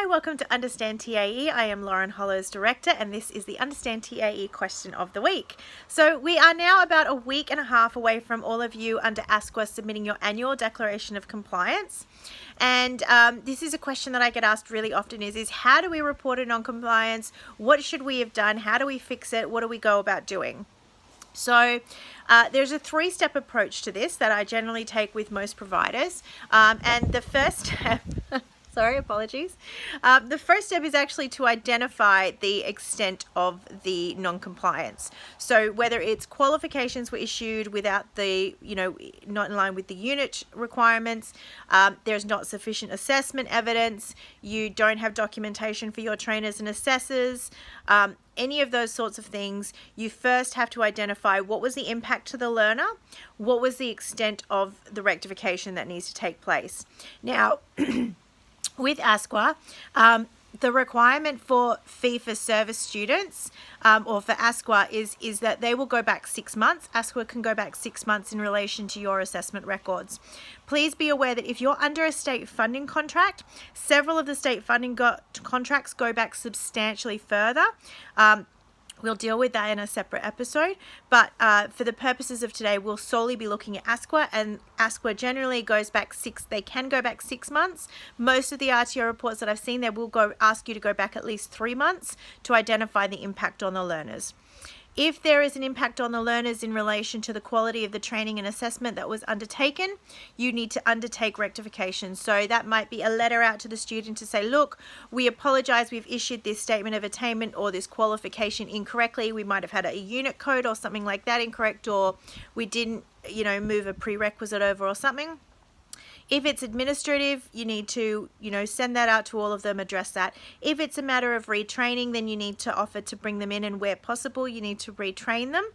Hi, welcome to Understand TAE. I am Lauren Hollows, Director, and this is the Understand TAE Question of the Week. So we are now about a week and a half away from all of you under ASQA submitting your annual Declaration of Compliance. And this is a question that I get asked really often is how do we report a non-compliance? What should we have done? How do we fix it? What do we go about doing? So there's a three-step approach to this that I generally take with most providers. And the first step, sorry, apologies. The first step is actually to identify the extent of the non-compliance. So whether it's qualifications were issued without the, not in line with the unit requirements, there's not sufficient assessment evidence, you don't have documentation for your trainers and assessors, any of those sorts of things, you first have to identify what was the impact to the learner, what was the extent of the rectification that needs to take place. Now, with ASQA, the requirement for fee-for-service students or for ASQA is that they will go back 6 months. ASQA can go back 6 months in relation to your assessment records. Please be aware that if you're under a state funding contract, several of the state funding contracts go back substantially further. We'll deal with that in a separate episode, but for the purposes of today, we'll solely be looking at ASQA, and ASQA generally goes back they can go back 6 months. Most of the RTO reports that I've seen, they will ask you to go back at least 3 months to identify the impact on the learners. If there is an impact on the learners in relation to the quality of the training and assessment that was undertaken, you need to undertake rectification. So that might be a letter out to the student to say, look, we apologize, we've issued this statement of attainment or this qualification incorrectly. We might have had a unit code or something like that incorrect, or we didn't, move a prerequisite over or something. If it's administrative, you need to, send that out to all of them, address that. If it's a matter of retraining, then you need to offer to bring them in, and where possible, you need to retrain them.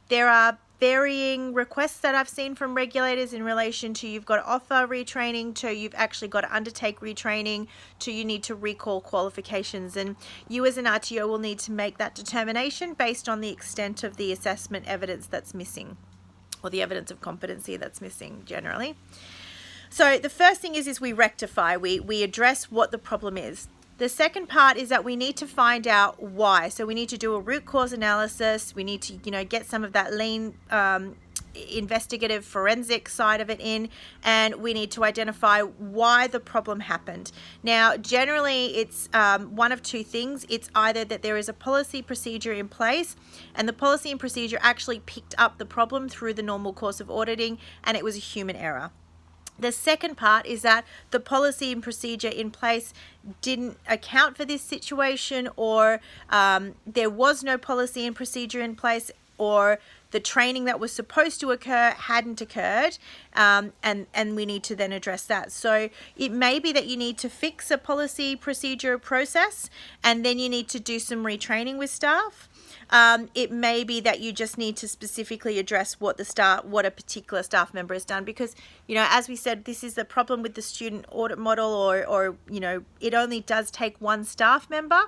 There are varying requests that I've seen from regulators in relation to you've got to offer retraining, to you've actually got to undertake retraining, to you need to recall qualifications. And you as an RTO will need to make that determination based on the extent of the assessment evidence that's missing, or the evidence of competency that's missing generally. So the first thing is we rectify, we address what the problem is. The second part is that we need to find out why. So we need to do a root cause analysis. We need to, get some of that lean investigative forensic side of it in, and we need to identify why the problem happened. Now, generally it's one of two things. It's either that there is a policy procedure in place and the policy and procedure actually picked up the problem through the normal course of auditing and it was a human error. The second part is that the policy and procedure in place didn't account for this situation, or there was no policy and procedure in place, or the training that was supposed to occur hadn't occurred, and we need to then address that. So it may be that you need to fix a policy, procedure, process, and then you need to do some retraining with staff. It may be that you just need to specifically address what a particular staff member has done, because, as we said, this is the problem with the student audit model, or it only does take one staff member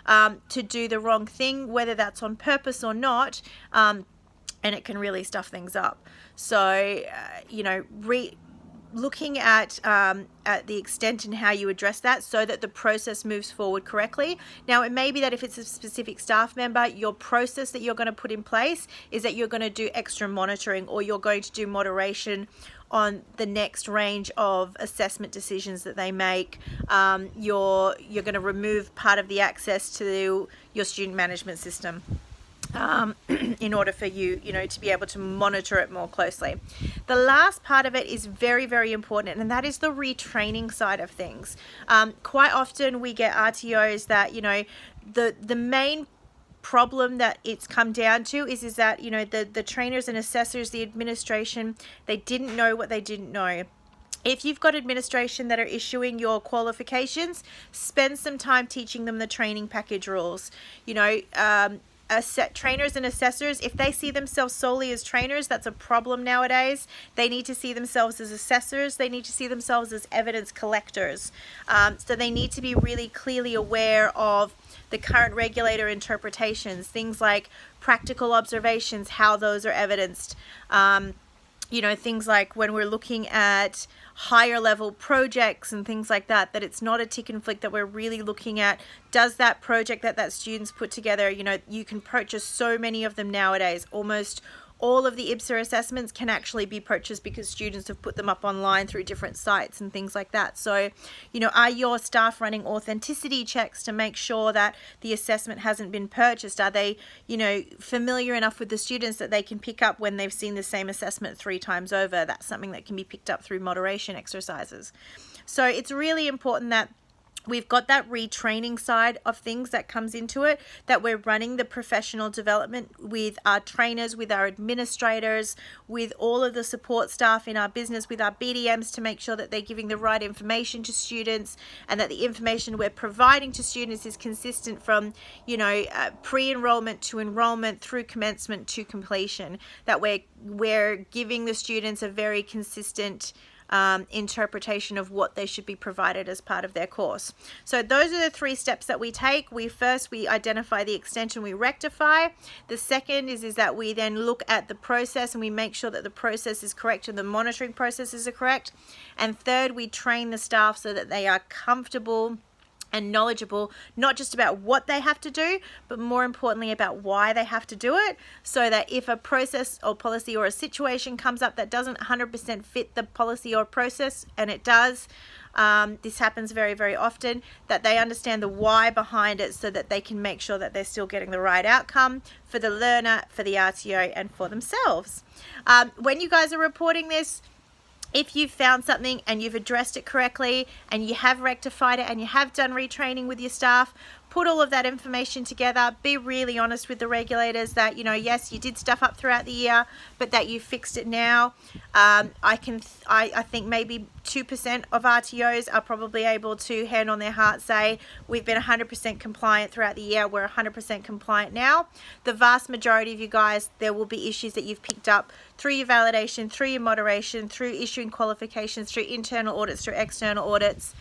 to do the wrong thing, whether that's on purpose or not, and it can really stuff things up. So, looking at the extent and how you address that so that the process moves forward correctly. Now, it may be that if it's a specific staff member, your process that you're going to put in place is that you're going to do extra monitoring, or you're going to do moderation on the next range of assessment decisions that they make. You're going to remove part of the access to your student management system. In order for you, to be able to monitor it more closely. The last part of it is very, very important, and that is the retraining side of things. Quite often we get RTOs that, the main problem that it's come down to is that, the trainers and assessors, the administration, they didn't know what they didn't know. If you've got administration that are issuing your qualifications, spend some time teaching them the training package rules. Trainers and assessors, if they see themselves solely as trainers, that's a problem nowadays. They need to see themselves as assessors. They need to see themselves as evidence collectors. So they need to be really clearly aware of the current regulator interpretations, things like practical observations, how those are evidenced, you know, things like when we're looking at higher level projects and things like that, that it's not a tick and flick, that we're really looking at, does that project that student's put together, you know, you can purchase so many of them nowadays. Almost all of the IBSA assessments can actually be purchased because students have put them up online through different sites and things like that. So, you know, are your staff running authenticity checks to make sure that the assessment hasn't been purchased? Are they, you know, familiar enough with the students that they can pick up when they've seen the same assessment 3 times over? That's something that can be picked up through moderation exercises. So it's really important that we've got that retraining side of things that comes into it, that we're running the professional development with our trainers, with our administrators, with all of the support staff in our business, with our BDMs, to make sure that they're giving the right information to students, and that the information we're providing to students is consistent from, you know, pre-enrollment to enrollment through commencement to completion, that we're giving the students a very consistent interpretation of what they should be provided as part of their course. So those are the 3 steps that we take. We identify the extension, we rectify. The second is that we then look at the process and we make sure that the process is correct and the monitoring processes are correct. And third, we train the staff so that they are comfortable and knowledgeable, not just about what they have to do, but more importantly about why they have to do it, so that if a process or policy or a situation comes up that doesn't 100% fit the policy or process, and it does, this happens very, very often, that they understand the why behind it, so that they can make sure that they're still getting the right outcome for the learner, for the RTO, and for themselves. When you guys are reporting this, if you've found something and you've addressed it correctly and you have rectified it and you have done retraining with your staff, put all of that information together. Be really honest with the regulators that, you know, yes, you did stuff up throughout the year, but that you fixed it now. I think maybe 2% of RTOs are probably able to, hand on their heart, say we've been 100% compliant throughout the year. We're 100% compliant now. The vast majority of you guys, there will be issues that you've picked up through your validation, through your moderation, through issuing qualifications, through internal audits, through external audits,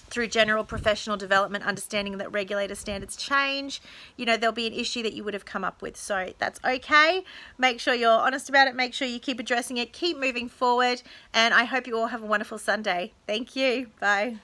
through general professional development, understanding that regulator standards change. You know, there'll be an issue that you would have come up with. So that's okay. Make sure you're honest about it. Make sure you keep addressing it. Keep moving forward. And I hope you all have a wonderful Sunday. Thank you. Bye.